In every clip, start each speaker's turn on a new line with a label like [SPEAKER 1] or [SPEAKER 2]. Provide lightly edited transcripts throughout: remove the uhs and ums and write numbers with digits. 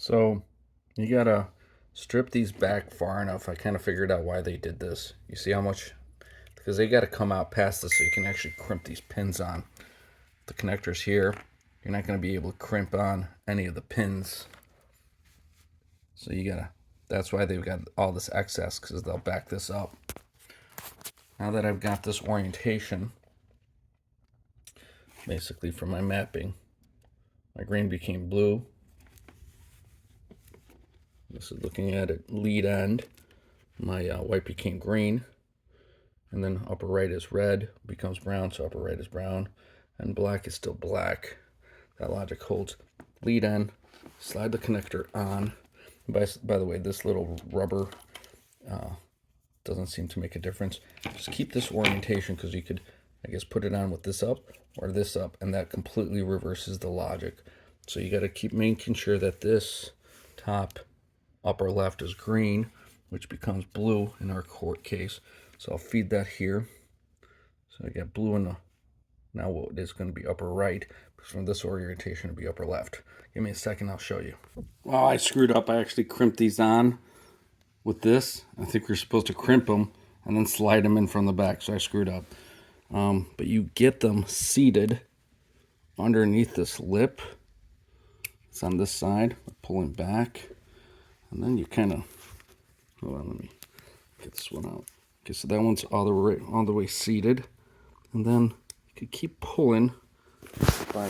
[SPEAKER 1] So you gotta strip these back far enough. I kind of figured out why they did this. You see how much? Because they gotta come out past this so you can actually crimp these pins on. The connectors here, you're not gonna be able to crimp on any of the pins. So you gotta, that's why they've got all this excess, because they'll back this up. Now that I've got this orientation, basically from my mapping, my green became blue. This is looking at it lead end. My white became green, and then upper right is red, becomes brown, so upper right is brown, and black is still black. That logic holds. Lead end, slide the connector on. By the way, this little rubber doesn't seem to make a difference. Just keep this orientation, because you could, I guess, put it on with this up or this up, and that completely reverses the logic. So you got to keep making sure that this top upper left is green, which becomes blue in our court case. So I'll feed that here. So I got blue in the, now what is going to be upper right, because from this orientation it'll be upper left. Give me a second, I'll show you. Well, I screwed up. I actually crimped these on with this. I think we're supposed to crimp them and then slide them in from the back, so I screwed up. But you get them seated underneath this lip. It's on this side, pulling back. And then you kind of, hold on, let me get this one out. Okay, so that one's all the way seated. And then you can keep pulling by,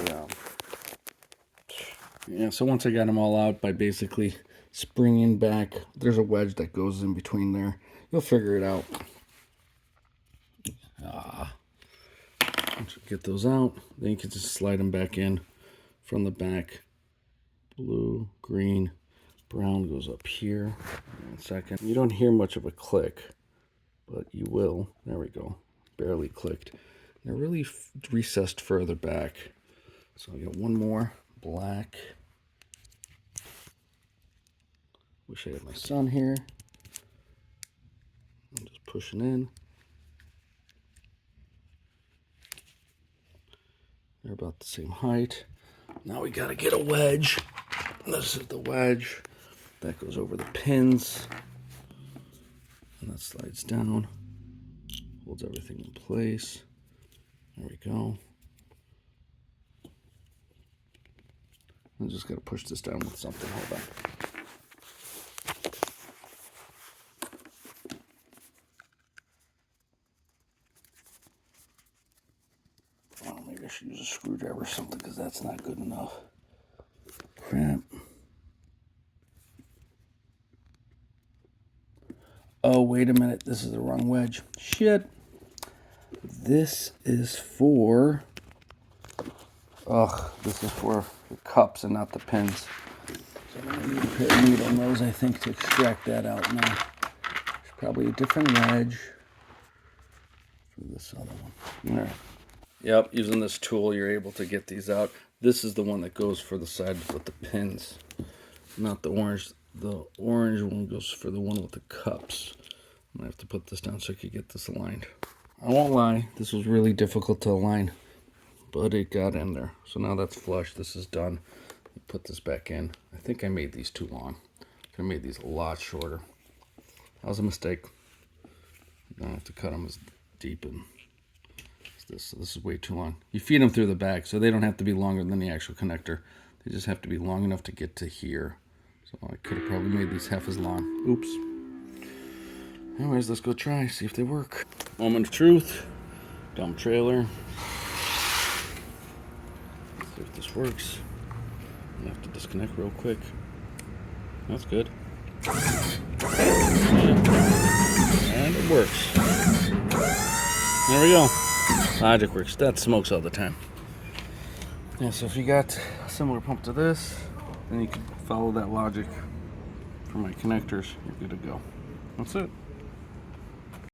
[SPEAKER 1] yeah, so once I got them all out by basically springing back, there's a wedge that goes in between there. You'll figure it out. Once you get those out, then you can just slide them back in from the back. Blue, green, brown goes up here. 1 second. You don't hear much of a click, but you will. There we go. Barely clicked. And it really recessed further back. So I got one more black. Wish I had my son here. I'm just pushing in. They're about the same height. Now we gotta get a wedge. This is the wedge. That goes over the pins. And that slides down. Holds everything in place. There we go. I just gotta push this down with something. Hold on. Oh, maybe I should use a screwdriver or something, because that's not good enough. Crap. Oh, wait a minute. This is the wrong wedge. Shit. This is for... this is for the cups and not the pins. So I'm going to need a pair of needle nose, I think, to extract that out now. There's probably a different wedge for this other one. All right. Yep, using this tool, you're able to get these out. This is the one that goes for the side with the pins, not the orange. The orange one goes for the one with the cups. I'm gonna have to put this down so I can get this aligned. I won't lie, this was really difficult to align, but it got in there. So now that's flush, this is done. Put this back in. I think I made these too long. I made these a lot shorter. That was a mistake. I have to cut them as deep and this is way too long. You feed them through the back, so they don't have to be longer than the actual connector. They just have to be long enough to get to here. So I could have probably made these half as long. Oops. Anyways, let's go try, see if they work. Moment of truth. Dump trailer. Let's see if this works. I have to disconnect real quick. That's good. And it works. There we go. Logic works. That smokes all the time. Yeah, so if you got a similar pump to this, then you can follow that logic for my connectors. You're good to go. That's it.